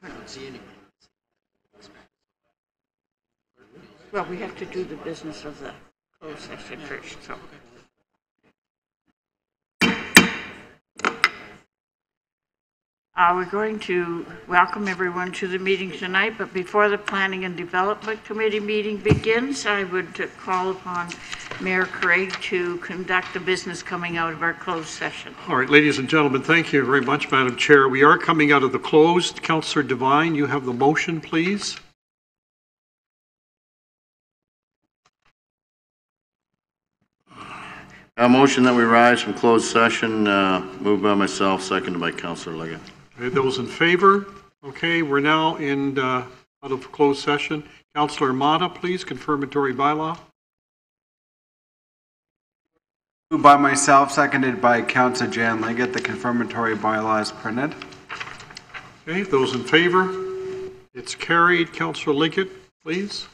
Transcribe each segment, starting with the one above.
I don't see anybody. Well, we have to do the business of the closed session first, so. We're going to welcome everyone to the meeting tonight, but before the Planning and Development Committee meeting begins, I would call upon Mayor Craig to conduct the business coming out of our closed session. All right, ladies and gentlemen, thank you very much, Madam Chair. We are coming out of the closed. Councillor Devine, you have the motion, please. A motion that we rise from closed session, moved by myself, seconded by Councillor Liggett. Okay, those in favor? Okay, we're now out of closed session. Councillor Mata, please, confirmatory bylaw. Moved by myself, seconded by Councillor Jan Liggett. The confirmatory bylaw is printed. Okay, those in favor? It's carried. Councillor Liggett, please.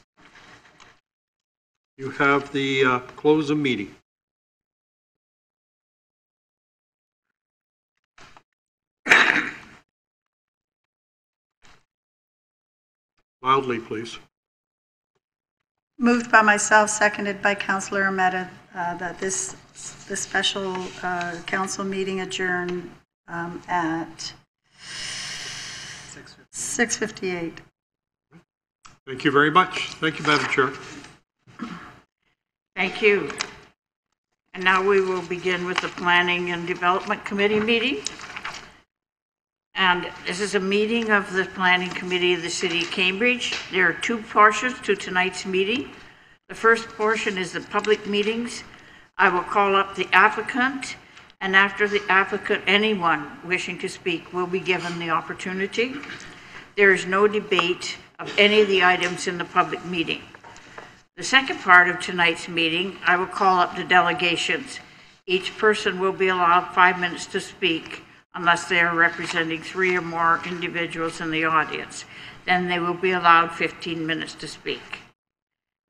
You have the close of meeting. Loudly, please. Moved by myself, seconded by Councillor Armetta, that this special council meeting adjourn at 6:58. Thank you very much. Thank you, Madam Chair. Thank you. And now we will begin with the Planning and Development Committee meeting. And this is a meeting of the Planning Committee of the City of Cambridge. There are two portions to tonight's meeting. The first portion is the public meetings. I will call up the applicant, and after the applicant, anyone wishing to speak will be given the opportunity. There is no debate of any of the items in the public meeting. The second part of tonight's meeting, I will call up the delegations. Each person will be allowed 5 minutes to speak, unless they are representing 3 or more individuals in the audience. Then they will be allowed 15 minutes to speak.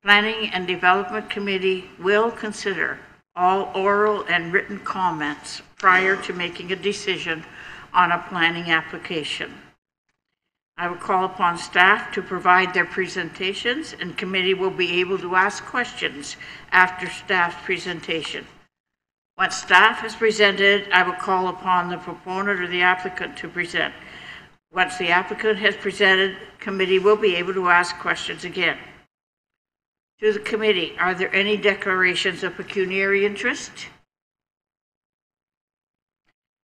Planning and Development Committee will consider all oral and written comments prior to making a decision on a planning application. I will call upon staff to provide their presentations, and committee will be able to ask questions after staff's presentation. Once staff has presented, I will call upon the proponent or the applicant to present. Once the applicant has presented, committee will be able to ask questions again. To the committee, are there any declarations of pecuniary interest?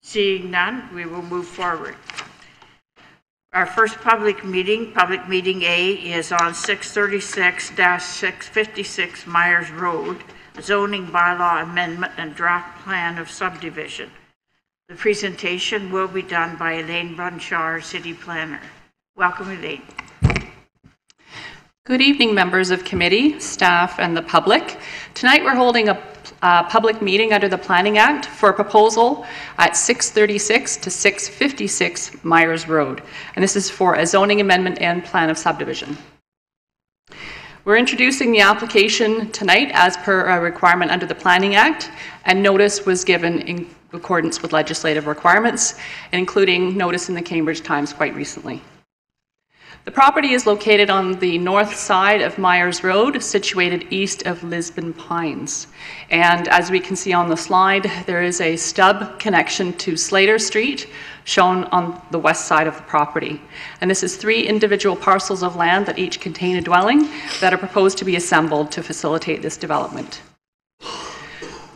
Seeing none, we will move forward. Our first public meeting A, is on 636-656 Myers Road, zoning bylaw amendment and draft plan of subdivision. The presentation will be done by Elaine Brunshar, City Planner. Welcome, Elaine. Good evening, members of committee, staff, and the public. Tonight we're holding a public meeting under the Planning Act for a proposal at 636 to 656 Myers Road. And this is for a zoning amendment and plan of subdivision. We're introducing the application tonight as per a requirement under the Planning Act, and notice was given in accordance with legislative requirements, including notice in the Cambridge Times quite recently. The property is located on the north side of Myers Road, situated east of Lisbon Pines. And as we can see on the slide, there is a stub connection to Slater Street, shown on the west side of the property. And this is 3 individual parcels of land that each contain a dwelling that are proposed to be assembled to facilitate this development.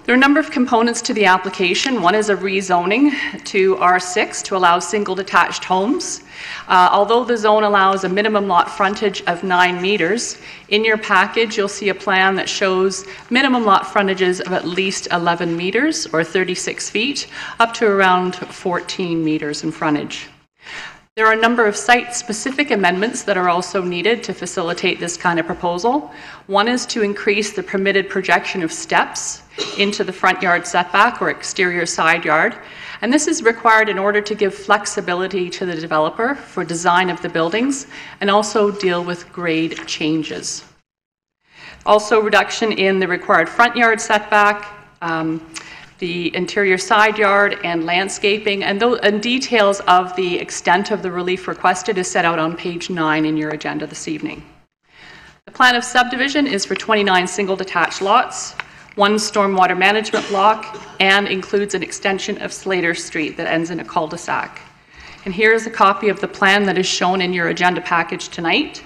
There are a number of components to the application. One is a rezoning to R6 to allow single detached homes. Although the zone allows a minimum lot frontage of 9 meters, in your package you'll see a plan that shows minimum lot frontages of at least 11 meters or 36 feet, up to around 14 meters in frontage. There are a number of site-specific amendments that are also needed to facilitate this kind of proposal. One is to increase the permitted projection of steps into the front yard setback or exterior side yard. And this is required in order to give flexibility to the developer for design of the buildings and also deal with grade changes. Also, reduction in the required front yard setback, the interior side yard and landscaping, and details of the extent of the relief requested is set out on page 9 in your agenda this evening. The plan of subdivision is for 29 single detached lots, 1 stormwater management block, and includes an extension of Slater Street that ends in a cul-de-sac. And here is a copy of the plan that is shown in your agenda package tonight.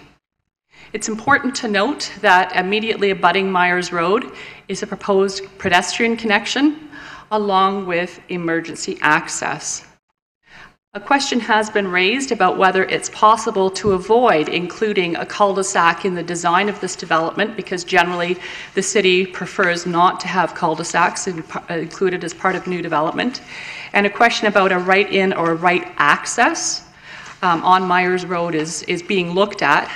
It's important to note that immediately abutting Myers Road is a proposed pedestrian connection along with emergency access. A question has been raised about whether it's possible to avoid including a cul-de-sac in the design of this development, because generally the city prefers not to have cul-de-sacs included as part of new development. And a question about a right-in or right access on Myers Road is being looked at.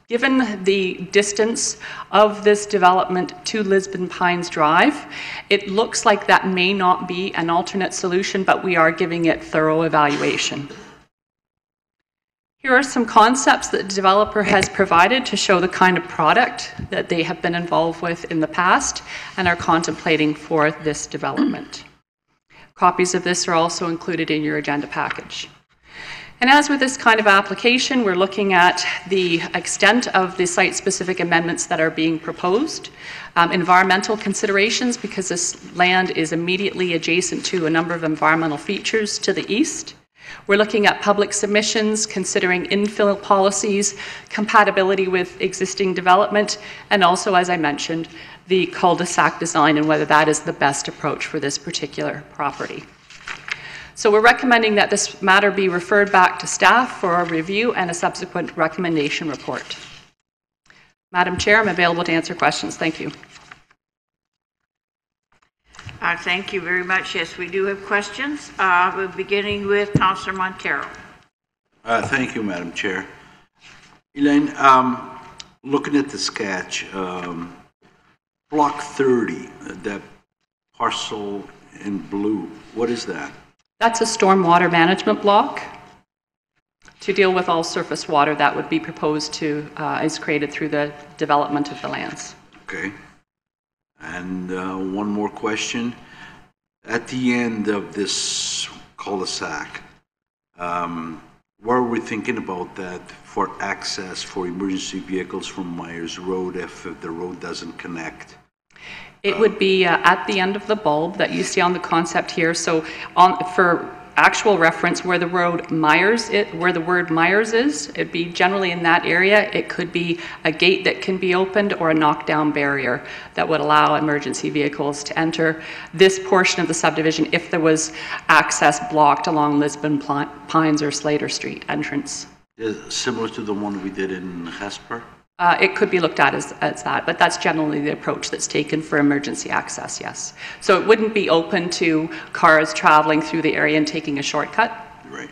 Given the distance of this development to Lisbon Pines Drive, it looks like that may not be an alternate solution, but we are giving it thorough evaluation. Here are some concepts that the developer has provided to show the kind of product that they have been involved with in the past and are contemplating for this development. Copies of this are also included in your agenda package. And as with this kind of application, we're looking at the extent of the site-specific amendments that are being proposed, environmental considerations, because this land is immediately adjacent to a number of environmental features to the east. We're looking at public submissions, considering infill policies, compatibility with existing development, and also, as I mentioned, the cul-de-sac design and whether that is the best approach for this particular property. So we're recommending that this matter be referred back to staff for a review and a subsequent recommendation report. Madam Chair, I'm available to answer questions. Thank you. Thank you very much. Yes, we do have questions. We're beginning with Councillor Montero. Thank you, Madam Chair. Elaine, looking at the sketch, block 30, that parcel in blue, what is that? That's a stormwater management block to deal with all surface water that would be proposed to, is created through the development of the lands. Okay. And one more question. At the end of this cul-de-sac, what are we thinking about that for access for emergency vehicles from Myers Road if the road doesn't connect? It would be at the end of the bulb that you see on the concept here. So for actual reference, where the word Myers is, it'd be generally in that area. It could be a gate that can be opened or a knockdown barrier that would allow emergency vehicles to enter this portion of the subdivision if there was access blocked along Lisbon Pines or Slater Street entrance. Similar to the one we did in Hesper? It could be looked at as that, but that's generally the approach that's taken for emergency access, yes. So it wouldn't be open to cars traveling through the area and taking a shortcut. Right.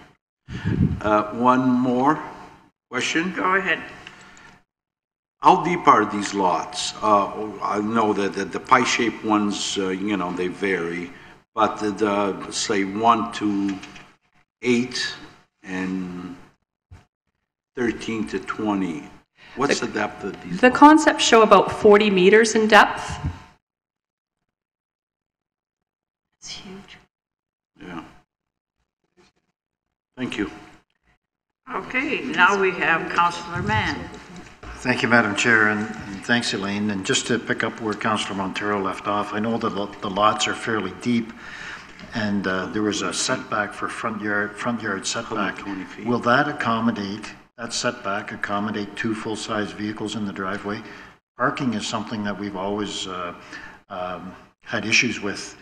One more question. Go ahead. How deep are these lots? I know that the pie-shaped ones, they vary, but the say 1 to 8 and 13 to 20. What's the depth of these? The concepts show about 40 meters in depth. It's huge. Yeah. Thank you. Okay, now we have Councillor Mann. Thank you, Madam Chair, and thanks, Elaine. And just to pick up where Councillor Montero left off, I know that the lots are fairly deep, and there was a setback for front yard setback. 20 feet. Will that setback accommodate 2 full-size vehicles in the driveway? Parking is something that we've always had issues with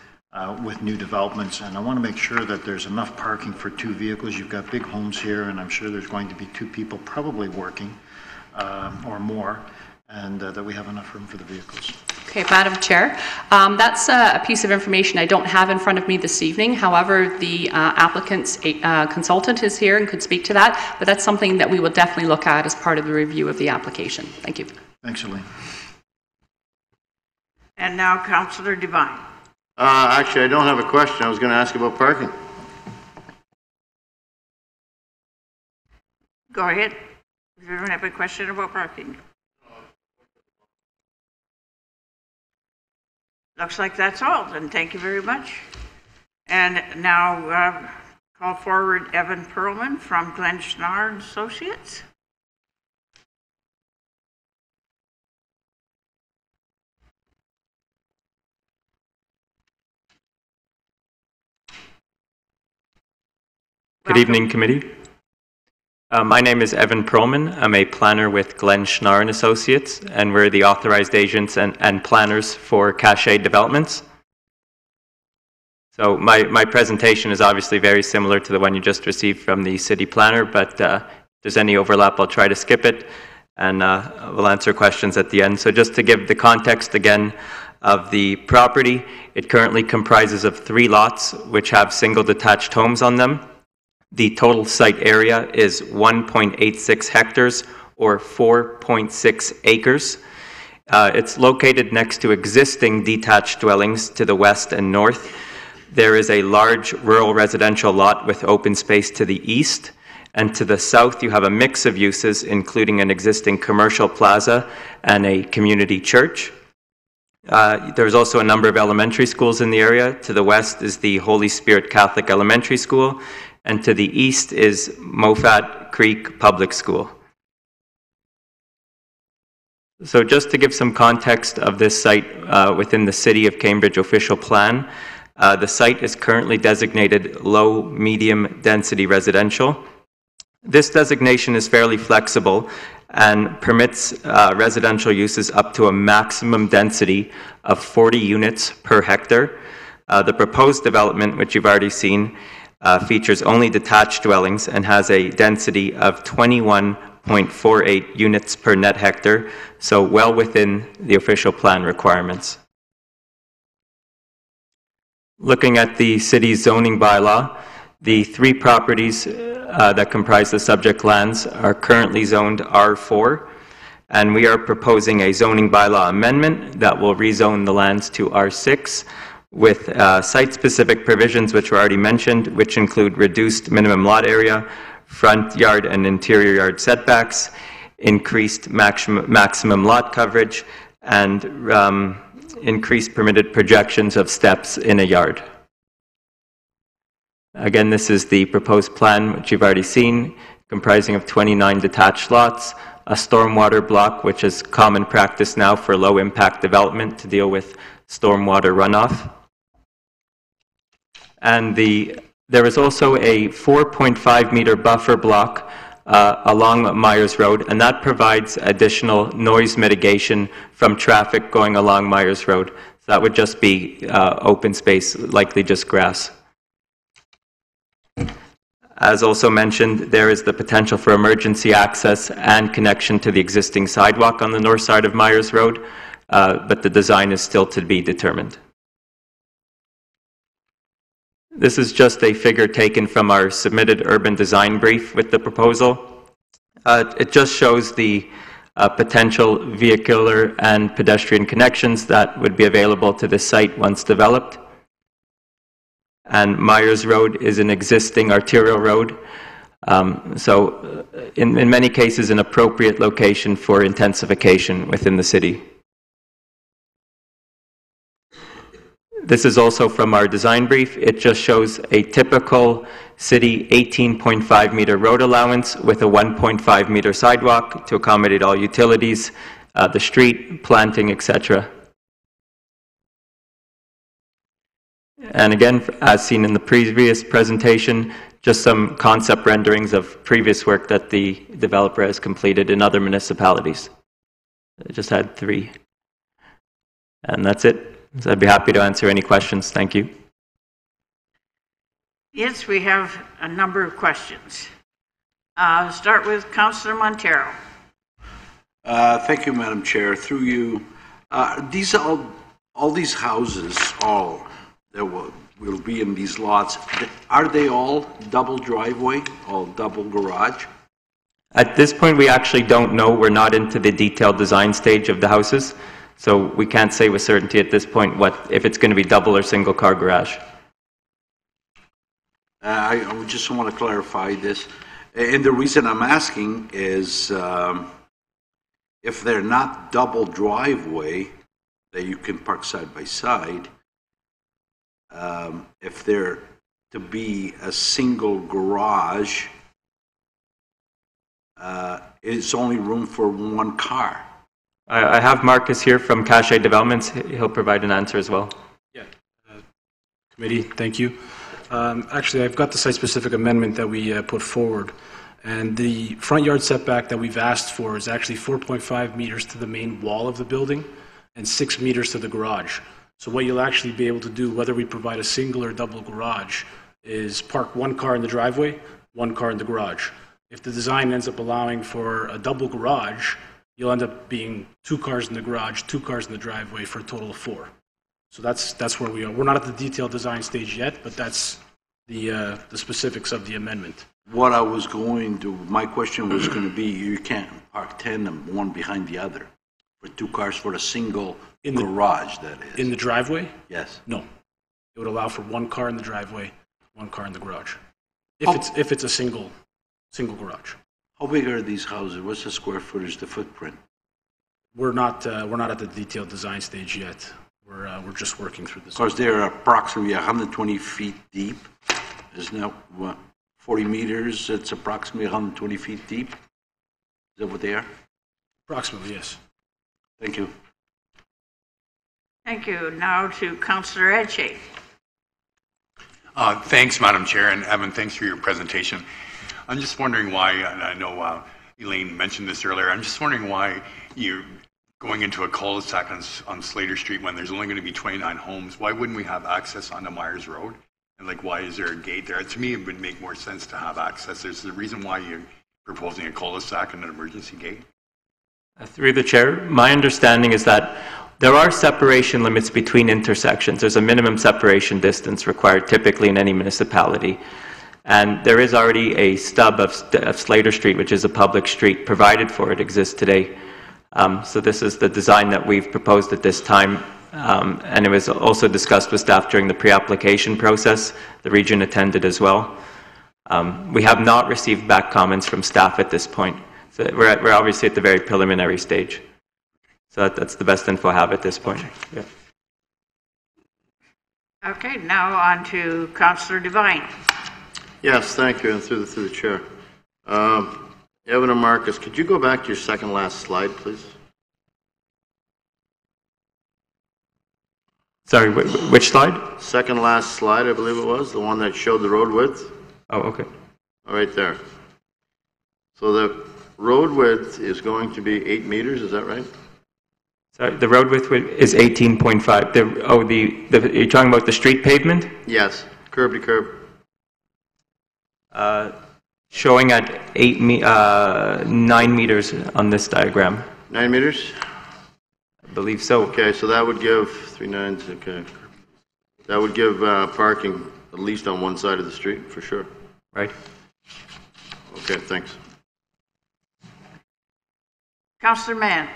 new developments, and I want to make sure that there's enough parking for 2 vehicles. You've got big homes here, and I'm sure there's going to be 2 people probably working or more, and that we have enough room for the vehicles. Okay, Madam Chair, that's a piece of information I don't have in front of me this evening. However, the applicant's consultant is here and could speak to that, but that's something that we will definitely look at as part of the review of the application. Thank you. Thanks, Elaine. And now Councillor Devine. Actually, I don't have a question. I was going to ask about parking. Go ahead. Does anyone have a question about parking? Looks like that's all, then thank you very much. And now call forward Evan Perlman from Glenn Schnarr and Associates. Good evening, committee. My name is Evan Perlman. I'm a planner with Glenn Schnarr and Associates, and we're the authorized agents and planners for Cache Developments. So my presentation is obviously very similar to the one you just received from the city planner, but if there's any overlap, I'll try to skip it, and we'll answer questions at the end. So just to give the context again of the property, it currently comprises of 3 lots which have single detached homes on them. The total site area is 1.86 hectares or 4.6 acres. It's located next to existing detached dwellings to the west and north. There is a large rural residential lot with open space to the east, and to the south you have a mix of uses including an existing commercial plaza and a community church. There's also a number of elementary schools in the area. To the west is the Holy Spirit Catholic Elementary School, and to the east is Moffat Creek Public School. So just to give some context of this site within the City of Cambridge official plan, the site is currently designated low-medium density residential. This designation is fairly flexible and permits residential uses up to a maximum density of 40 units per hectare. The proposed development, which you've already seen, features only detached dwellings and has a density of 21.48 units per net hectare, so well within the official plan requirements. Looking at the city's zoning bylaw, the 3 properties that comprise the subject lands are currently zoned R4, and we are proposing a zoning bylaw amendment that will rezone the lands to R6 with site-specific provisions which were already mentioned, which include reduced minimum lot area, front yard and interior yard setbacks, increased maximum lot coverage, and increased permitted projections of steps in a yard. Again, this is the proposed plan, which you've already seen, comprising of 29 detached lots, a stormwater block, which is common practice now for low-impact development to deal with stormwater runoff. And there is also a 4.5 meter buffer block along Myers Road, and that provides additional noise mitigation from traffic going along Myers Road. So that would just be open space, likely just grass. As also mentioned, there is the potential for emergency access and connection to the existing sidewalk on the north side of Myers Road, but the design is still to be determined. This is just a figure taken from our submitted urban design brief with the proposal. It just shows the potential vehicular and pedestrian connections that would be available to the site once developed. And Myers Road is an existing arterial road, so in many cases an appropriate location for intensification within the city. This is also from our design brief. It just shows a typical city 18.5 meter road allowance with a 1.5 meter sidewalk to accommodate all utilities, the street, planting, etc. And again, as seen in the previous presentation, just some concept renderings of previous work that the developer has completed in other municipalities. I just had 3. And that's it. So I'd be happy to answer any questions. Thank you. Yes, we have a number of questions. I'll start with Councillor Montero. Thank you, Madam Chair. Through you, these all these houses, that will be in these lots, are they all double driveway, all double garage? At this point, we actually don't know. We're not into the detailed design stage of the houses, so we can't say with certainty at this point if it's going to be double or single car garage. I just want to clarify this. And the reason I'm asking is if they're not double driveway, that you can park side by side, if there to be a single garage, it's only room for one car. I have Marcus here from Cache Developments. He'll provide an answer as well. Yeah. Committee, thank you. Actually, I've got the site-specific amendment that we put forward, and the front yard setback that we've asked for is actually 4.5 meters to the main wall of the building and 6 meters to the garage. So what you'll actually be able to do, whether we provide a single or double garage, is park one car in the driveway, one car in the garage. If the design ends up allowing for a double garage, you'll end up being 2 cars in the garage, 2 cars in the driveway for a total of 4. So that's where we are. We're not at the detailed design stage yet, but that's the specifics of the amendment. What I was going to, my question was going to be, you can't park tandem one behind the other for 2 cars for a single garage, that is. In the driveway? Yes. No. It would allow for 1 car in the driveway, 1 car in the garage. If it's a single garage. How big are these houses? What's the square footage, the footprint? We're not at the detailed design stage yet. We're just working through this. Of course, they're approximately 120 feet deep. Isn't that what? 40 meters, it's approximately 120 feet deep. Is that what they are? Approximately, yes. Thank you. Thank you. Now to Councillor Etche. Thanks, Madam Chair, and Evan, thanks for your presentation. I'm just wondering why, and I know Elaine mentioned this earlier, I'm just wondering why you're going into a cul-de-sac on Slater Street when there's only going to be 29 homes. Why wouldn't we have access onto Myers Road? And why is there a gate there? To me, it would make more sense to have access. There's the reason why you're proposing a cul-de-sac and an emergency gate. Through the chair, my understanding is that there are separation limits between intersections. There's a minimum separation distance required typically in any municipality. And there is already a stub of Slater Street, which is a public street, provided for it exists today. So this is the design that we've proposed at this time. And it was also discussed with staff during the pre-application process. The region attended as well. We have not received back comments from staff at this point. So we're obviously at the very preliminary stage. So that's the best info I have at this point. Yeah. Okay, now on to Councillor Devine. Yes, thank you, and through the chair. Evan and Marcus, could you go back to your second last slide, please? Sorry, which slide? Second last slide, I believe it was, the one that showed the road width. Oh, okay. Right there. So the road width is going to be 8 meters, is that right? Sorry, the road width is 18.5. You're talking about the street pavement? Yes, curb to curb. Showing at 9 meters on this diagram. 9 meters? I believe so. Okay, so that would give 3 nines. Okay, that would give parking at least on one side of the street for sure. Right. Okay, thanks. Councillor Mann.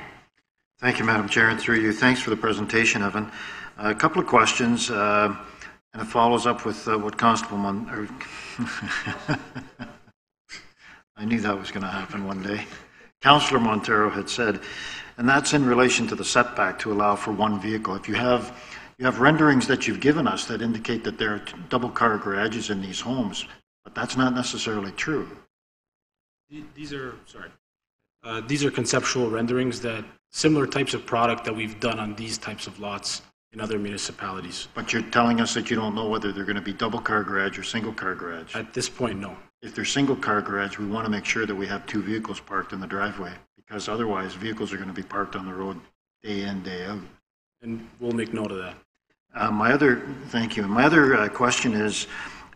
Thank you, Madam Chair, and through you. Thanks for the presentation, Evan. A couple of questions, and it follows up with what Constable I knew that was going to happen one day. Councillor Montero had said, and that's in relation to the setback to allow for one vehicle. If you have renderings that you've given us that indicate that there are double car garages in these homes, but that's not necessarily true. These are conceptual renderings that similar types of product that we've done on these types of lots in other municipalities. But you're telling us that you don't know whether they're going to be double car garage or single car garage. At this point, no. If they're single car garage, we want to make sure that we have 2 vehicles parked in the driveway, because otherwise vehicles are going to be parked on the road day in, day out. And we'll make note of that. Thank you. My other question is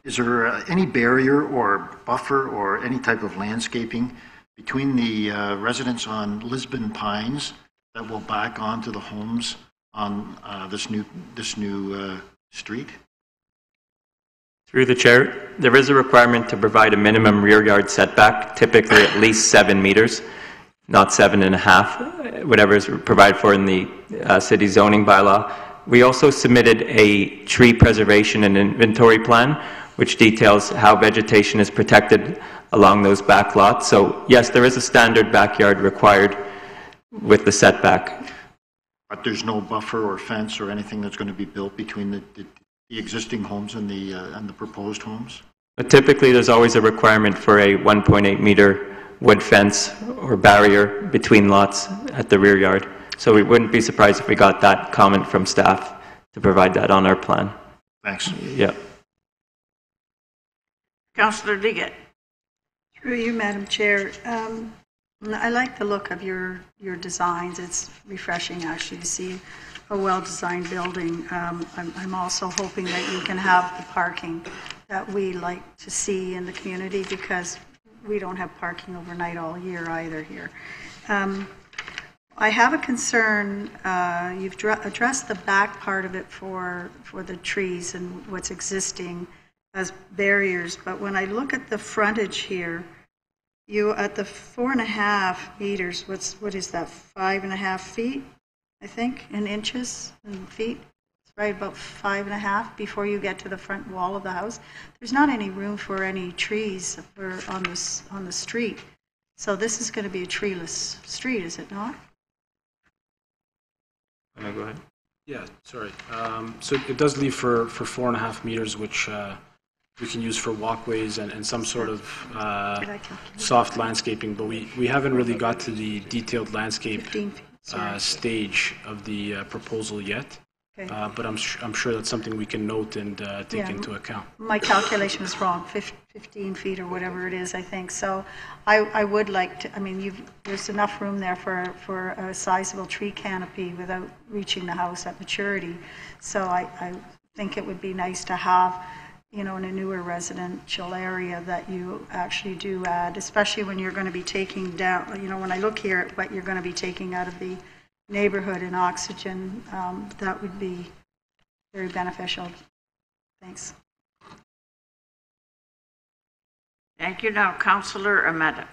there any barrier or buffer or any type of landscaping between the residents on Lisbon Pines that will back onto the homes on this new street? Through the chair, there is a requirement to provide a minimum rear yard setback, typically at least 7 meters, not 7.5, whatever is provided for in the city zoning bylaw. We also submitted a tree preservation and inventory plan, which details how vegetation is protected along those back lots. So yes, there is a standard backyard required with the setback. But there's no buffer or fence or anything that's going to be built between the existing homes and the proposed homes? But typically, there's always a requirement for a 1.8 meter wood fence or barrier between lots at the rear yard. So we wouldn't be surprised if we got that comment from staff to provide that on our plan. Thanks. Yeah. Councillor Liggett. Through you, Madam Chair. I like the look of your designs. It's refreshing, actually, to see a well-designed building. I'm also hoping that you can have the parking that we like to see in the community, because we don't have parking overnight all year either here. I have a concern. You've addressed the back part of it for the trees and what's existing as barriers, but when I look at the frontage here, you at the 4.5 meters, what is that, 5.5 feet, I think, in inches and feet? It's right about 5.5 before you get to the front wall of the house. There's not any room for any trees on the street. So this is going to be a treeless street, is it not? Go ahead. Yeah, sorry. So it does leave for 4.5 meters, which we can use for walkways and some sort of soft landscaping, but we haven't really got to the detailed landscape stage of the proposal yet. Okay. But I'm sure that's something we can note and take into account. My calculation was wrong, 15 feet or whatever it is, I think. So I would like to, I mean, there's enough room there for a sizable tree canopy without reaching the house at maturity. So I think it would be nice to have, in a newer residential area, that you actually do add, especially when you're going to be taking down, when I look here at what you're going to be taking out of the neighborhood in oxygen, that would be very beneficial. Thanks. Thank you. Now, Councillor Ameta.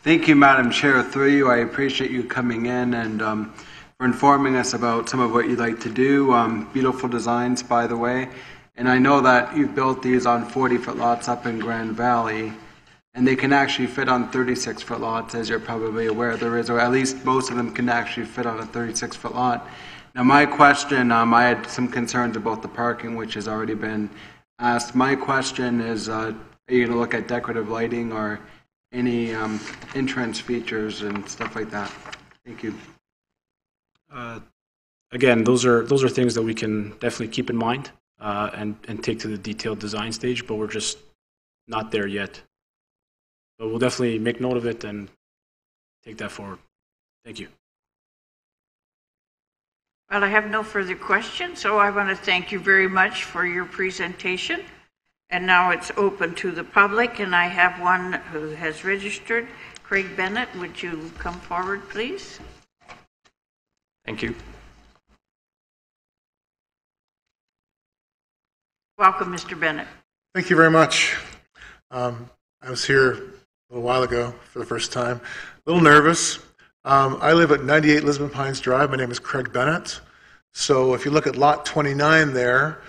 Thank you, Madam Chair. Through you, I appreciate you coming in and for informing us about some of what you'd like to do. Beautiful designs, by the way. And I know that you've built these on 40-foot lots up in Grand Valley, and they can actually fit on 36-foot lots, as you're probably aware there is, or at least most of them can actually fit on a 36-foot lot. Now, my question, I had some concerns about the parking, which has already been asked. My question is, are you going to look at decorative lighting or any entrance features and stuff like that? Thank you. Again, those are things that we can definitely keep in mind and take to the detailed design stage, but we're just not there yet. But we'll definitely make note of it and take that forward. Thank you. Well, I have no further questions, so I want to thank you very much for your presentation. And now it's open to the public, and I have one who has registered. Craig Bennett, would you come forward, please? Thank you. Welcome, Mr. Bennett. Thank you very much. I was here a little while ago for the first time. A little nervous. I live at 98 Lisbon Pines Drive. My name is Craig Bennett. So if you look at lot 29 there,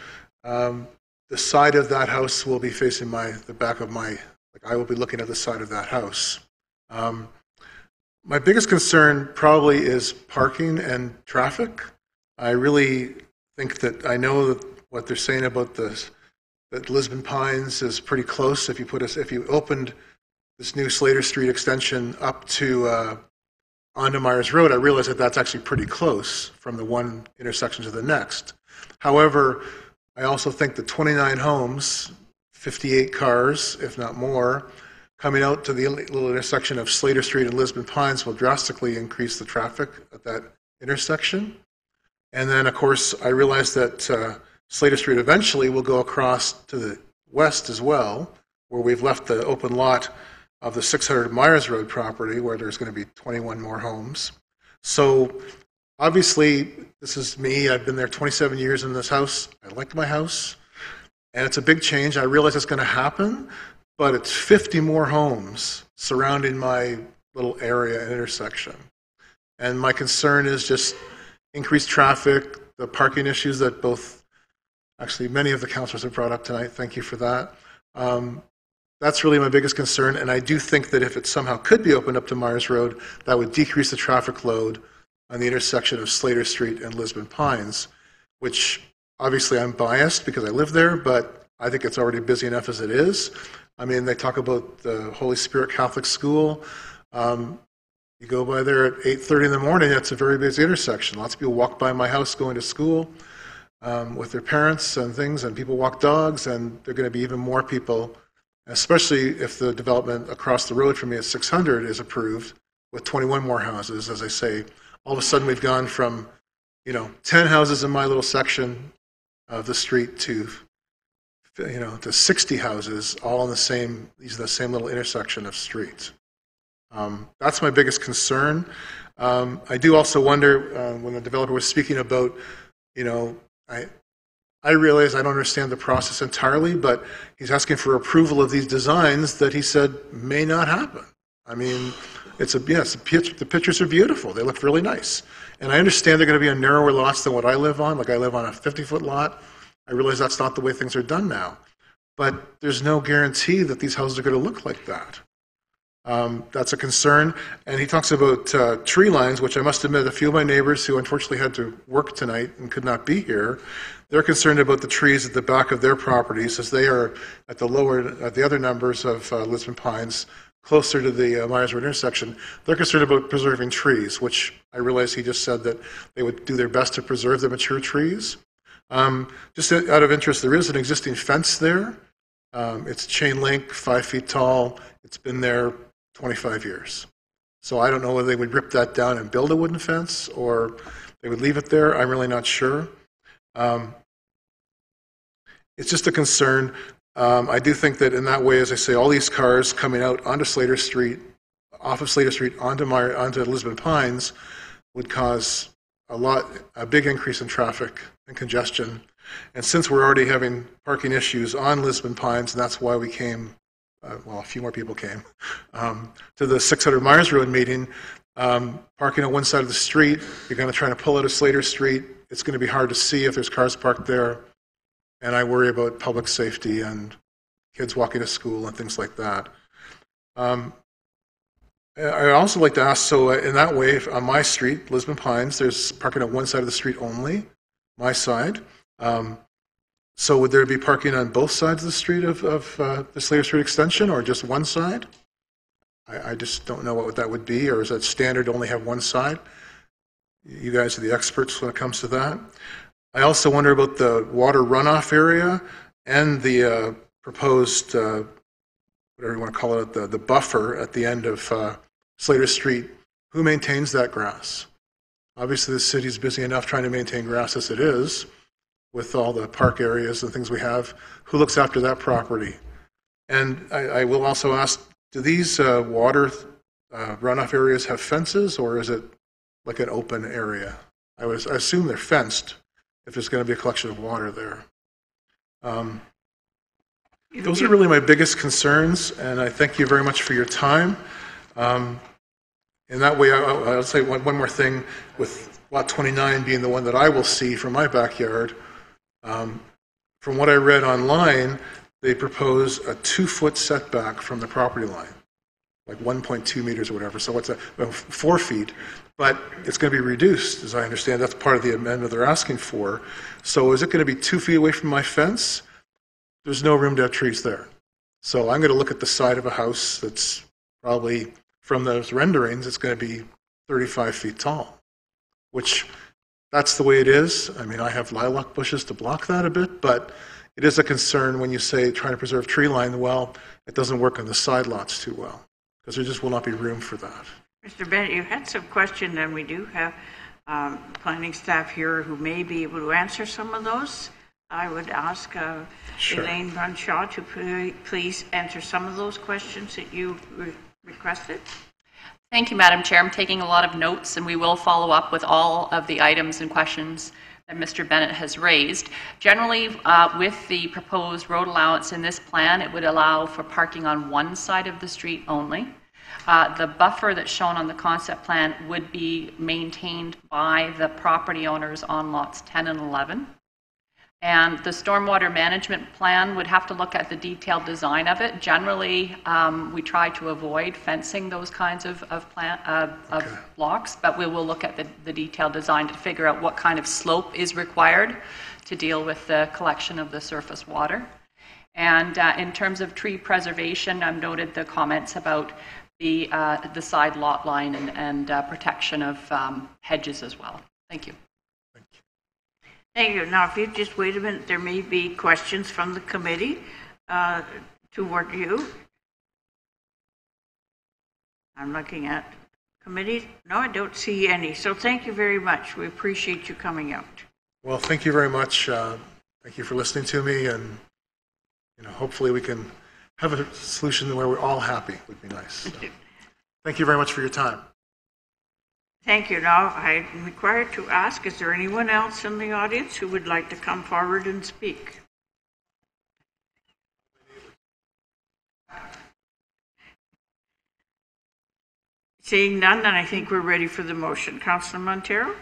the side of that house will be facing the back of I will be looking at the side of that house. My biggest concern probably is parking and traffic. I really think that I know that what they're saying about that Lisbon Pines is pretty close. If you opened this new Slater Street extension up to onto Myers Road, I realize that that's actually pretty close from the one intersection to the next. However, I also think the 29 homes, 58 cars, if not more, coming out to the little intersection of Slater Street and Lisbon Pines will drastically increase the traffic at that intersection. And then, of course, I realize that Slater Street eventually will go across to the west as well, where we've left the open lot of the 600 Myers Road property, where there's going to be 21 more homes. So obviously, this is me. I've been there 27 years in this house. I like my house, and it's a big change. I realize it's going to happen, but it's 50 more homes surrounding my little area and intersection. And my concern is just increased traffic, the parking issues that actually many of the councillors have brought up tonight. Thank you for that. That's really my biggest concern, and I do think that if it somehow could be opened up to Myers Road, that would decrease the traffic load on the intersection of Slater Street and Lisbon Pines, which obviously I'm biased because I live there, but I think it's already busy enough as it is. I mean, they talk about the Holy Spirit Catholic School. You go by there at 8:30 in the morning, it's a very busy intersection. Lots of people walk by my house going to school with their parents and things, and people walk dogs, and there are going to be even more people, especially if the development across the road from me at 600 is approved with 21 more houses. As I say, all of a sudden we've gone from 10 houses in my little section of the street to 60 houses, all in the same little intersection of streets. That's my biggest concern. I do also wonder, when the developer was speaking about, I realize I don't understand the process entirely, but he's asking for approval of these designs that he said may not happen. I mean, the pictures are beautiful. They look really nice. And I understand they're going to be on narrower lots than what I live on. Like, I live on a 50-foot lot. I realize that's not the way things are done now. But there's no guarantee that these houses are going to look like that. That's a concern. And he talks about tree lines, which I must admit, a few of my neighbors who unfortunately had to work tonight and could not be here, they're concerned about the trees at the back of their properties, as they are at the other numbers of Lisbon Pines, closer to the Myers Road intersection. They're concerned about preserving trees, which I realize he just said that they would do their best to preserve the mature trees. Just out of interest, there is an existing fence there. It's chain link, 5 feet tall. It's been there 25 years. So I don't know whether they would rip that down and build a wooden fence or they would leave it there. I'm really not sure. It's just a concern. I do think that in that way, as I say, all these cars coming out onto Slater Street, off of Slater Street onto Lisbon Pines would cause a big increase in traffic and congestion. And since we're already having parking issues on Lisbon Pines, and that's why we came, a few more people came, to the 600 Myers Road meeting, parking on one side of the street, you're going to try to pull out of Slater Street, it's going to be hard to see if there's cars parked there, and I worry about public safety and kids walking to school and things like that. I'd also like to ask, so in that way, on my street, Lisbon Pines, there's parking on one side of the street only, my side. So would there be parking on both sides of the street of the Slater Street extension, or just one side? I just don't know what that would be, or is that standard to only have one side? You guys are the experts when it comes to that. I also wonder about the water runoff area and the proposed, whatever you want to call it, the buffer at the end of Slater Street. Who maintains that grass? Obviously, the city's busy enough trying to maintain grass as it is, with all the park areas and things we have. Who looks after that property? And I will also ask, do these water runoff areas have fences, or is it like an open area? I assume they're fenced if there's going to be a collection of water there. Those are really my biggest concerns, and I thank you very much for your time. In that way, I'll say one more thing, with Lot 29 being the one that I will see from my backyard. From what I read online, they propose a 2-foot setback from the property line, like 1.2 meters or whatever, so it's 4 feet, but it's going to be reduced, as I understand. That's part of the amendment they're asking for. So is it going to be 2 feet away from my fence? There's no room to have trees there. So I'm going to look at the side of a house that's probably, from those renderings, it's going to be 35 feet tall, which that's the way it is. I mean, I have lilac bushes to block that a bit, but it is a concern when you say trying to preserve tree line. Well, it doesn't work on the side lots too well, because there just will not be room for that. Mr. Bennett, you had some question, and we do have planning staff here who may be able to answer some of those. I would ask Sure. Elaine Brunshaw to please answer some of those questions that you requested. Thank you, Madam Chair. I'm taking a lot of notes, and we will follow up with all of the items and questions that Mr. Bennett has raised. Generally, with the proposed road allowance in this plan, it would allow for parking on one side of the street only. The buffer that's shown on the concept plan would be maintained by the property owners on lots 10 and 11. And the stormwater management plan would have to look at the detailed design of it. Generally, we try to avoid fencing those kinds of blocks, but we will look at the detailed design to figure out what kind of slope is required to deal with the collection of the surface water. And in terms of tree preservation, I've noted the comments about the side lot line and protection of hedges as well. Thank you. Thank you. Now, if you just wait a minute, there may be questions from the committee toward you. I'm looking at committee. No, I don't see any. So thank you very much. We appreciate you coming out. Well, thank you very much. Thank you for listening to me, and hopefully we can have a solution where we're all happy. Would be nice. So, thank you very much for your time. Thank you. Now, I'm required to ask, is there anyone else in the audience who would like to come forward and speak? Seeing none, then I think we're ready for the motion. Councillor Montero?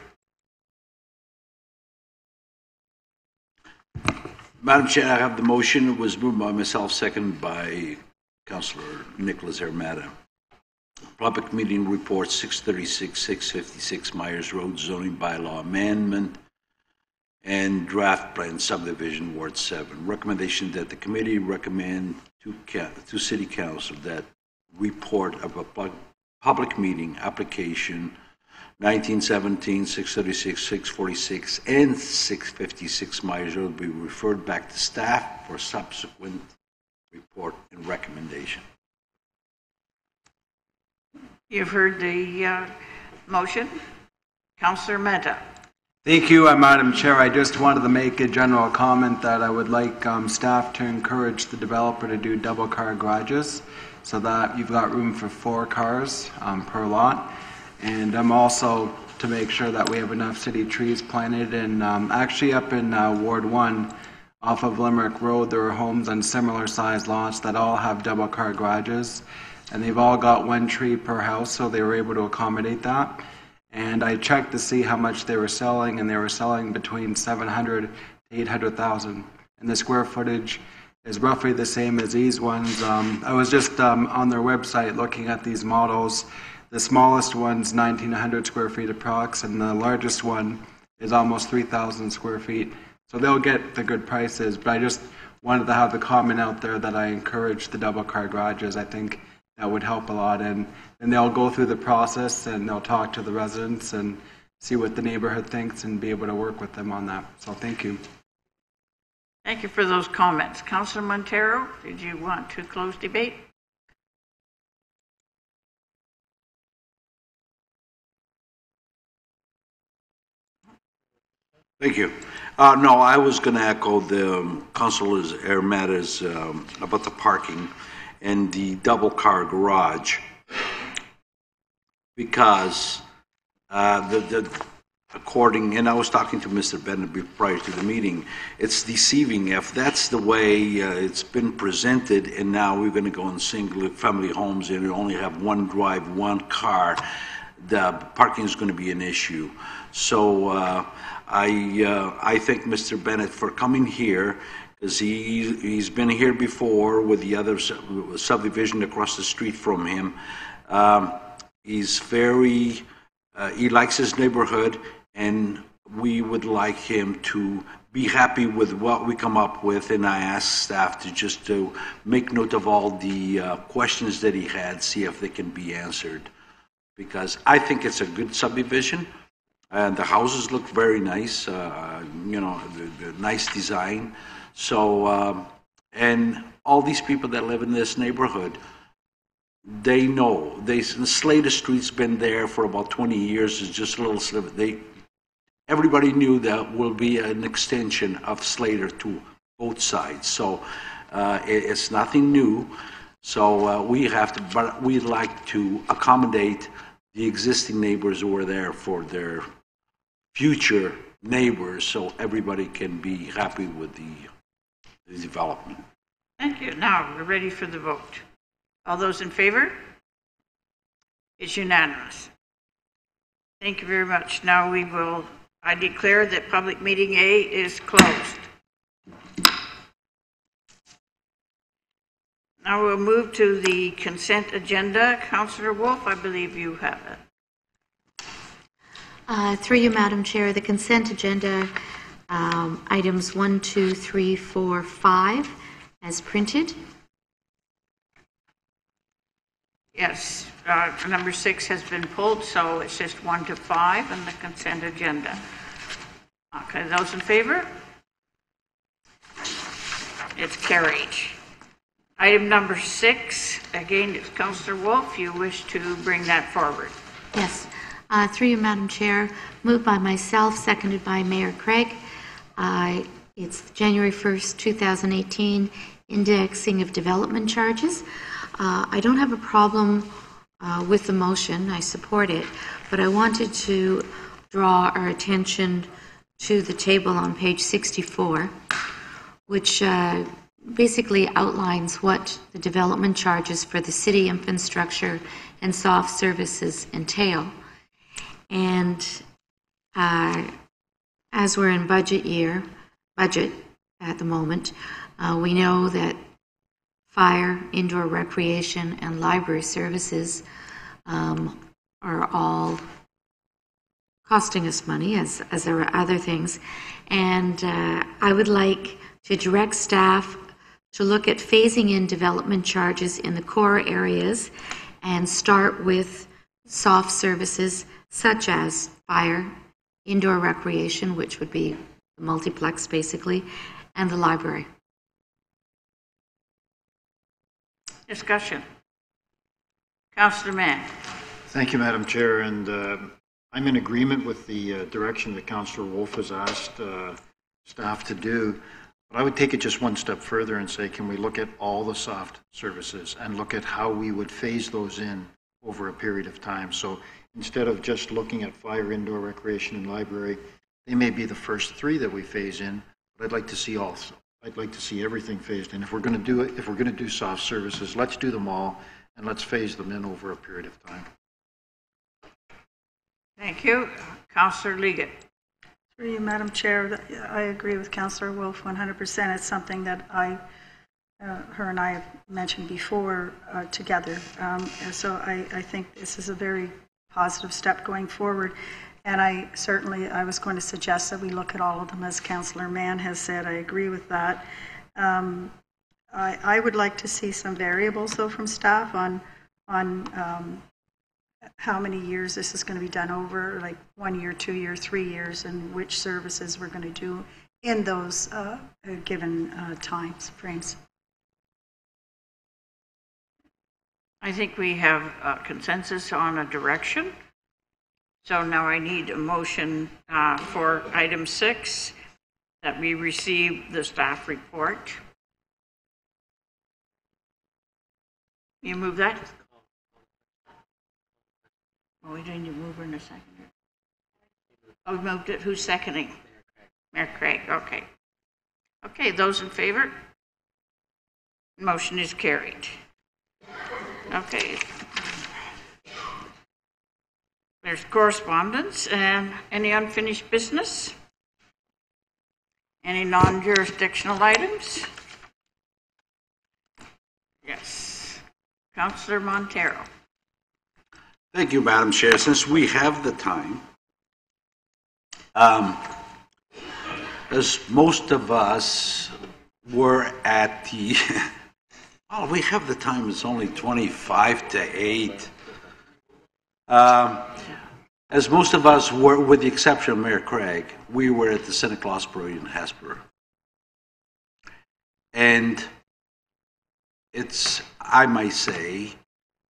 Madam Chair, I have the motion. It was moved by myself, seconded by Councillor Nicholas Armada. Public meeting report 636, 656 Myers Road zoning bylaw amendment and draft plan subdivision Ward 7. Recommendation that the committee recommend to City Council that report of a public meeting application 1917, 636, 646, and 656 Myers Road be referred back to staff for subsequent report and recommendation. You've heard the motion. Councillor Mehta. Thank you, Madam Chair. I just wanted to make a general comment that I would like staff to encourage the developer to do double car garages so that you've got room for 4 cars per lot. And also to make sure that we have enough city trees planted. And actually up in Ward 1 off of Limerick Road, there are homes on similar sized lots that all have double car garages. And they've all got 1 tree per house, so they were able to accommodate that. And I checked to see how much they were selling, and they were selling between 700 to 800,000. And the square footage is roughly the same as these ones. I was just on their website looking at these models. The smallest one's 1,900 square feet approx, and the largest one is almost 3,000 square feet. So they'll get the good prices, but I just wanted to have the comment out there that I encourage the double car garages. I think that would help a lot, and they'll go through the process and they'll talk to the residents and see what the neighborhood thinks and be able to work with them on that. So thank you. Thank you for those comments. Councillor Montero, did you want to close debate? Thank you. No, I was going to echo the Councillor Armada's about the parking and the double car garage, because according, and I was talking to Mr. Bennett prior to the meeting, it's deceiving if that's the way it's been presented, and now we're going to go in single family homes and you only have 1 drive, 1 car. The parking is going to be an issue. So I thank Mr. Bennett for coming here, because he's been here before with the other subdivision across the street from him. He's very, he likes his neighborhood, and we would like him to be happy with what we come up with, and I asked staff to make note of all the questions that he had, see if they can be answered, because I think it's a good subdivision, and the houses look very nice, the nice design. So, and all these people that live in this neighborhood, they know. Slater Street's been there for about 20 years. It's just a little sliver. Everybody knew that will be an extension of Slater to both sides. So it's nothing new. So but we'd like to accommodate the existing neighbors who are there for their future neighbors, so everybody can be happy with the development. Thank you. Now we're ready for the vote. All those in favor? It's unanimous. Thank you very much. Now I declare that public meeting A is closed. Now we'll move to the consent agenda. Councillor Wolf, I believe you have it. Through you, Madam Chair, the consent agenda, items 1, 2, 3, 4, 5, as printed. Yes, number 6 has been pulled, so it's just 1 to 5 on the consent agenda. Okay, those in favor? It's carried. Item number 6, again, it's Councillor Wolf. You wish to bring that forward. Yes. Through you, Madam Chair, moved by myself, seconded by Mayor Craig. It's January 1st, 2018, indexing of development charges. I don't have a problem with the motion. I support it, but I wanted to draw our attention to the table on page 64, which basically outlines what the development charges for the city infrastructure and soft services entail. And as we're in budget at the moment, we know that fire, indoor recreation, and library services are all costing us money, as there are other things. And I would like to direct staff to look at phasing in development charges in the core areas and start with soft services such as fire, indoor recreation, which would be the multiplex basically, and the library. Discussion. Councillor Mann. Thank you, Madam Chair, and I'm in agreement with the direction that Councillor Wolf has asked staff to do. But I would take it just one step further and say, can we look at all the soft services and look at how we would phase those in over a period of time? So instead of just looking at fire, indoor recreation, and library, they may be the first 3 that we phase in, but I'd like to see also. I'd like to see everything phased in. If we're going to do it, if we're going to do soft services, let's do them all, and let's phase them in over a period of time. Thank you. Councillor Liggett. Through you, Madam Chair, I agree with Councillor Wolf 100%. It's something that her and I have mentioned before together. So I think this is a very positive step going forward. And I was going to suggest that we look at all of them, as Councillor Mann has said. I agree with that. I would like to see some variables, though, from staff on how many years this is going to be done over, like 1 year, 2 years, 3 years, and which services we're going to do in those given time frames. I think we have a consensus on a direction. So now I need a motion for item 6, that we receive the staff report. You move that? Oh, we didn't move her in a second. Oh, we moved it. Who's seconding? Mayor Craig. Okay. Okay, those in favor? Motion is carried. Okay. There's correspondence and any unfinished business? Any non-jurisdictional items? Yes. Councillor Montero. Thank you, Madam Chair. Since we have the time, as most of us were at the, oh, we have the time, it's only 25 to 8. As most of us were, with the exception of Mayor Craig, we were at the Santa Claus Parade in Hespeler. And it's, I might say,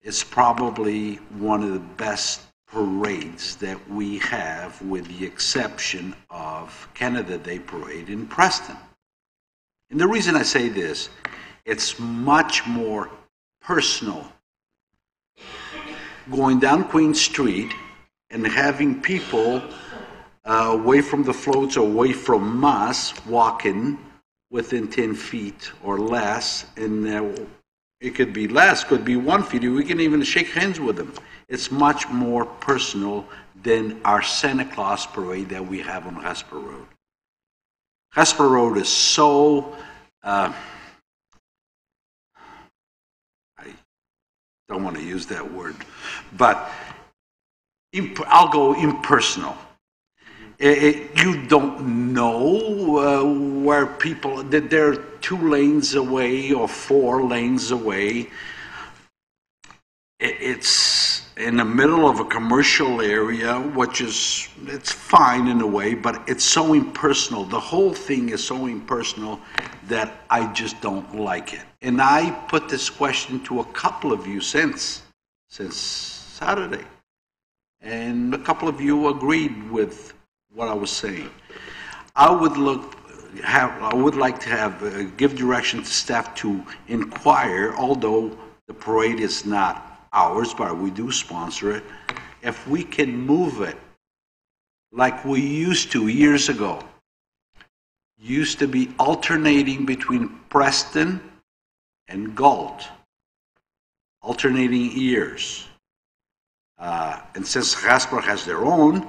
it's probably one of the best parades that we have, with the exception of Canada Day Parade in Preston. And the reason I say this, it's much more personal. Going down Queen Street and having people away from the floats, away from us, walking within 10 feet or less, and it could be less, could be 1 feet. We can even shake hands with them. It's much more personal than our Santa Claus Parade that we have on Hespeler Road. Hespeler Road is so don't want to use that word, but I'll go impersonal. You don't know where people, that they're 2 lanes away or 4 lanes away. It's in the middle of a commercial area, which is, it's fine in a way, but it's so impersonal. The whole thing is so impersonal that I just don't like it. And I put this question to a couple of you since Saturday. And a couple of you agreed with what I was saying. I would like to have give direction to staff to inquire, although the parade is not ours, but we do sponsor it, if we can move it like we used to years ago. Used to be alternating between Preston and Galt, alternating years. And since Jasper has their own,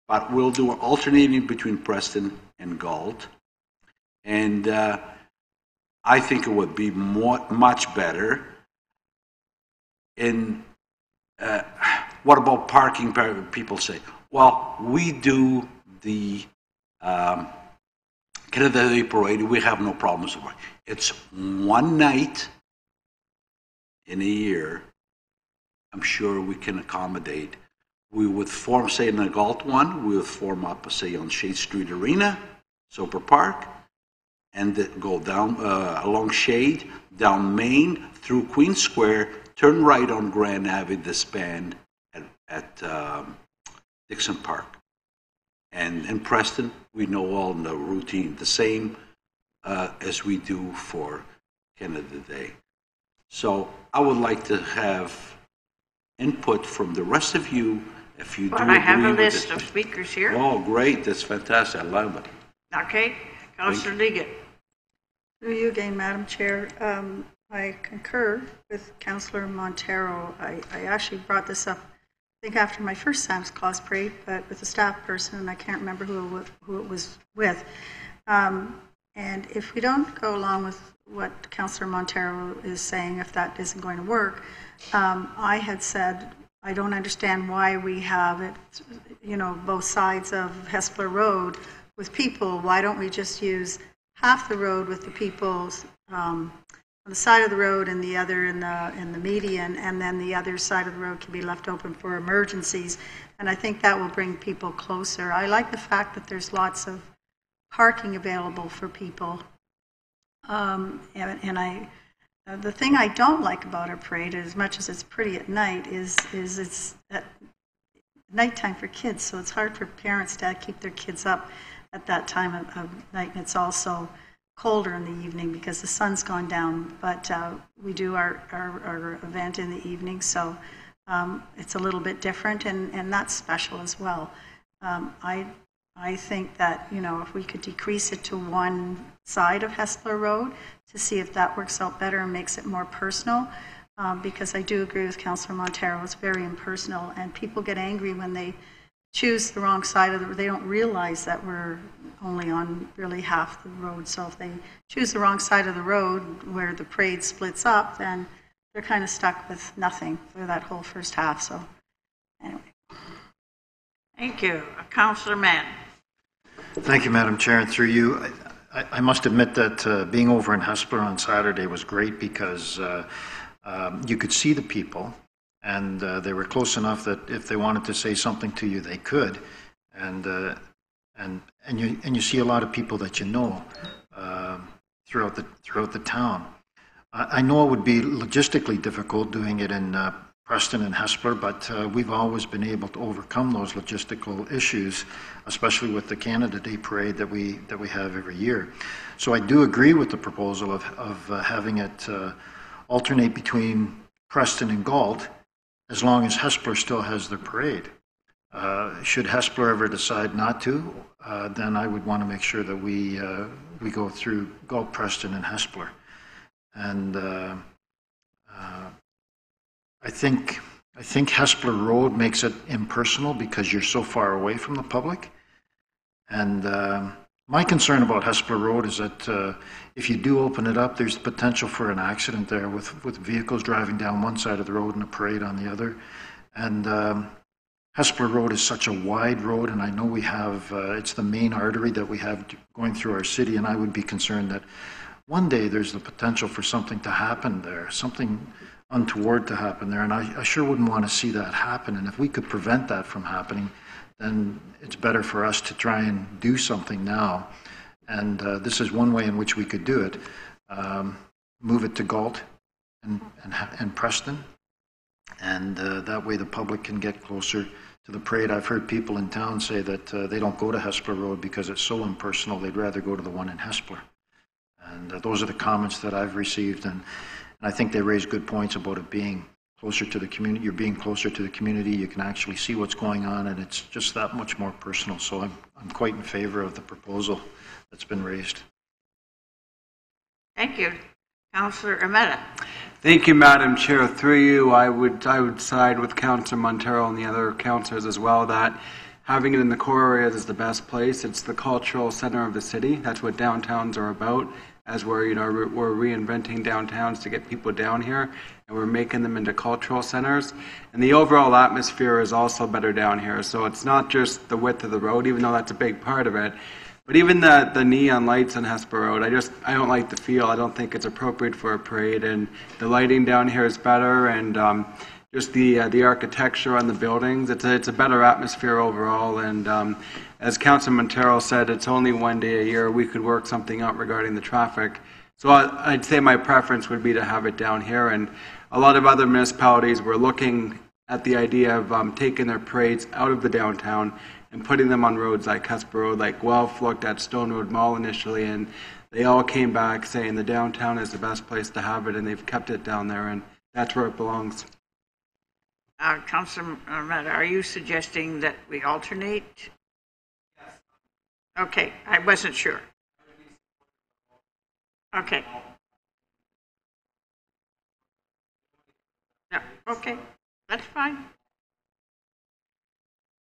but we'll do alternating between Preston and Galt. And I think it would be much better. And what about parking? People say, well, we do the Canada Day Parade, we have no problems with it. It's one night in a year. I'm sure we can accommodate. We would form, say, in the Galt one, we would form up, say, on Shade Street Arena, Soper Park, and go down along Shade, down Main, through Queen Square, turn right on Grand Avenue, disband at Dixon Park. And in Preston, we know all the routine, the same as we do for Canada Day. So I would like to have input from the rest of you, if you do agree with it. I have a list of speakers here. Oh, great, that's fantastic, I love it. Okay, Councillor Liggett. Through you again, Madam Chair. I concur with Councillor Montero. I actually brought this up, I think, after my first Sam's Claus parade, but with a staff person, and I can't remember who it was with. And if we don't go along with what Councillor Montero is saying, if that isn't going to work, I had said, I don't understand why we have it, both sides of Hespeler Road with people. Why don't we just use half the road with the people on the side of the road and the other in the median, and then the other side of the road can be left open for emergencies. And I think that will bring people closer. I like the fact that there's lots of parking available for people. The thing I don't like about our parade, as much as it's pretty at night, is it's at nighttime for kids, so it's hard for parents to keep their kids up at that time of night, and it's also colder in the evening because the sun's gone down, but we do our event in the evening, so it's a little bit different, and that's special as well. I think that, if we could decrease it to one side of Hespeler Road to see if that works out better and makes it more personal, because I do agree with Councillor Montero, it's very impersonal, and people get angry when they choose the wrong side of the road. They don't realize that we're only on really half the road, so if they choose the wrong side of the road where the parade splits up, then they're kind of stuck with nothing for that whole first half, so anyway. Thank you. Councillor Mann. Thank you, Madam Chair, and through you, I must admit that being over in Hespeler on Saturday was great because you could see the people, and they were close enough that if they wanted to say something to you, they could, and you see a lot of people that you know throughout the town. I know it would be logistically difficult doing it in Preston and Hespeler, but we've always been able to overcome those logistical issues, especially with the Canada Day Parade that we have every year. So I do agree with the proposal of having it alternate between Preston and Galt, as long as Hespeler still has their parade. Should Hespeler ever decide not to, then I would want to make sure that we go through Galt, Preston, and Hespeler. And I think Hespeler Road makes it impersonal because you're so far away from the public, and My concern about Hespeler Road is that if you do open it up, there's the potential for an accident there with vehicles driving down one side of the road and a parade on the other. And Hespeler Road is such a wide road, and I know we have, it's the main artery that we have going through our city, and I would be concerned that one day there's the potential for something to happen there, something untoward to happen there, and I sure wouldn't want to see that happen. And if we could prevent that from happening, then it's better for us to try and do something now. And this is one way in which we could do it. Move it to Galt and Preston, and that way the public can get closer to the parade. I've heard people in town say that they don't go to Hespeler Road because it's so impersonal. They'd rather go to the one in Hespeler. And those are the comments that I've received, and I think they raise good points about it being closer to the community. You're being closer to the community. You can actually see what's going on, and it's just that much more personal. So I'm quite in favor of the proposal that's been raised. Thank you. Councillor Armetta. Thank you, Madam Chair. Through you, I would side with Councillor Montero and the other councillors as well that having it in the core areas is the best place. It's the cultural center of the city. That's what downtowns are about. As we're reinventing downtowns to get people down here, and we're making them into cultural centers. And the overall atmosphere is also better down here. So it's not just the width of the road, even though that's a big part of it. But even the neon lights on Hespeler Road, I don't like the feel. I don't think it's appropriate for a parade. And the lighting down here is better, and just the architecture on the buildings. It's a better atmosphere overall. And as Councilor Montero said, it's only one day a year. We could work something out regarding the traffic. So I'd say my preference would be to have it down here. And a lot of other municipalities were looking at the idea of taking their parades out of the downtown and putting them on roads like Hespeler Road. Like Guelph looked at Stone Road Mall initially, and they all came back saying the downtown is the best place to have it, and they've kept it down there, and that's where it belongs. Councillor Armetta, are you suggesting that we alternate? Yes. Okay, I wasn't sure. Okay. Yeah, okay, that's fine.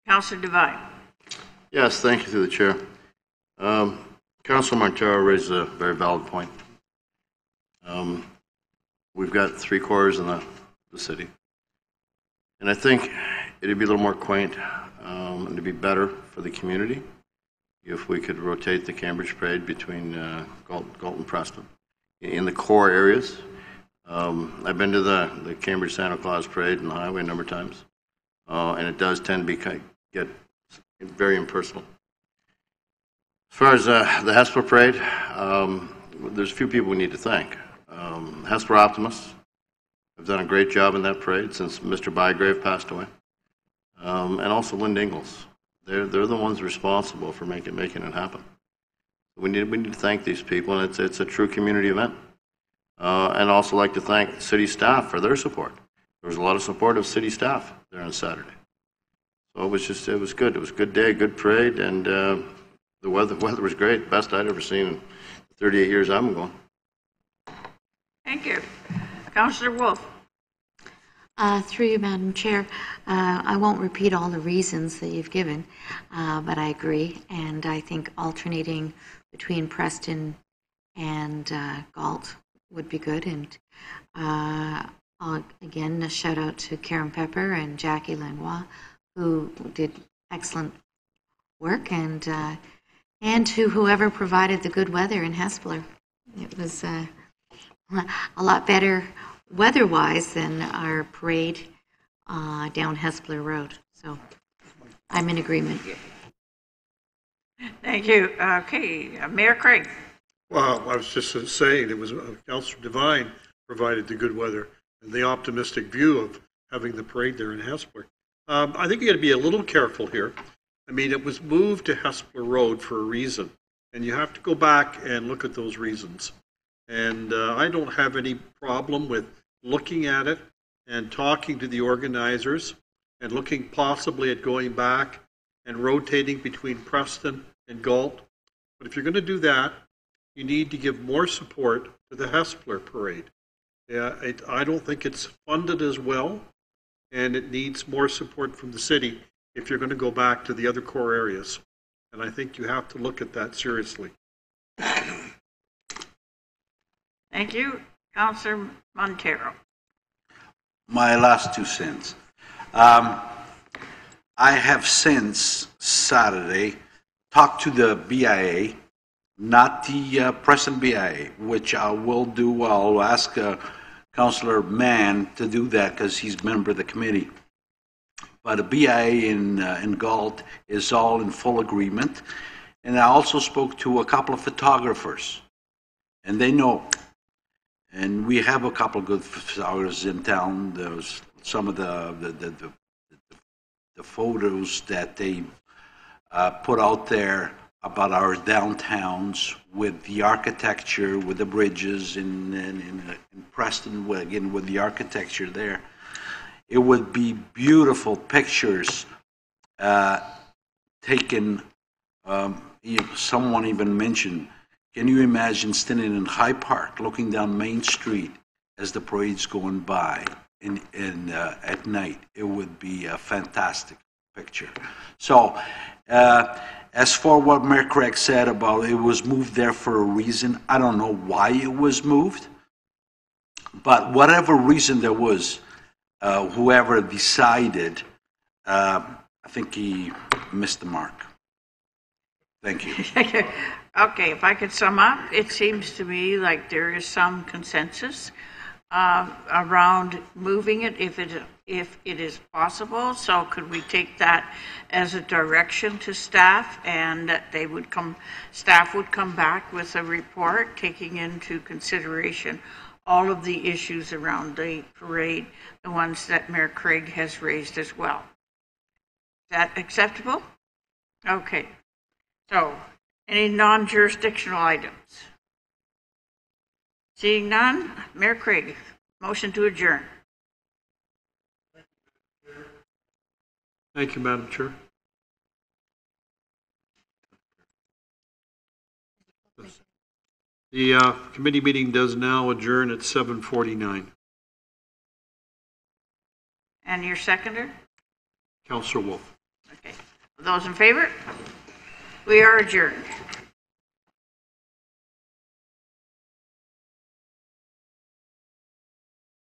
Councillor Devine. Yes, thank you through the chair. Councilor Montero raised a very valid point. We've got 3 quarters in the city. And I think it'd be a little more quaint and it'd be better for the community if we could rotate the Cambridge Parade between Galt and Preston in the core areas. I've been to the Cambridge Santa Claus Parade in the highway a number of times, and it does tend to get very impersonal. As far as the Hespeler Parade, there's a few people we need to thank. Hespeler Optimists have done a great job in that parade since Mr. Bygrave passed away, and also Lynn Ingalls. They're the ones responsible for making it happen. We need to thank these people, and it's a true community event. And also like to thank city staff for their support. There was a lot of support of city staff there on Saturday. So it was good. It was a good day, good parade, and the weather was great. Best I'd ever seen in 38 years I've been going. Thank you. Councillor Wolf. Through you, Madam Chair, I won't repeat all the reasons that you've given, but I agree, and I think alternating between Preston and Galt would be good. And I'll again a shout out to Karen Pepper and Jackie Lanois, who did excellent work, and to whoever provided the good weather in Hespeler. It was a lot better weather-wise than our parade down Hespeler Road. So I'm in agreement. Thank you. Okay, Mayor Craig. Well, I was just saying, it was Councillor Devine provided the good weather and the optimistic view of having the parade there in Hespeler. I think you got to be a little careful here. I mean, it was moved to Hespeler Road for a reason, and you have to go back and look at those reasons. And I don't have any problem with looking at it and talking to the organizers and looking possibly at going back and rotating between Preston and Galt. But if you're going to do that, you need to give more support to the Hespeler Parade. I don't think it's funded as well, and it needs more support from the city if you're going to go back to the other core areas. and I think you have to look at that seriously. Thank you. Councillor Montero. My last 2 cents. I have since Saturday talked to the BIA, not the present BIA, which I will do. I'll ask Councillor Mann to do that because he's a member of the committee. But the BIA in Galt is all in full agreement. And I also spoke to a couple of photographers, and they know. And we have a couple of good photographers in town. There's some of the photos that they put out there about our downtowns with the architecture, with the bridges in Preston, again, with the architecture there. It would be beautiful pictures taken. Someone even mentioned, can you imagine standing in High Park looking down Main Street as the parade's going by at night? It would be a fantastic picture. So, as for what Mayor Craig said about it was moved there for a reason, I don't know why it was moved, but whatever reason there was, whoever decided, I think he missed the mark. Thank you. Okay, if I could sum up, it seems to me like there is some consensus around moving it if it is possible. So could we take that as a direction to staff, and that staff would come back with a report taking into consideration all of the issues around the parade, the ones that Mayor Craig has raised as well. Is that acceptable? Okay. So, any non-jurisdictional items? Seeing none, Mayor Craig, motion to adjourn. Thank you, Madam Chair. The committee meeting does now adjourn at 7:49. And your seconder? Councillor Wolf. Okay. Those in favor? We are adjourned.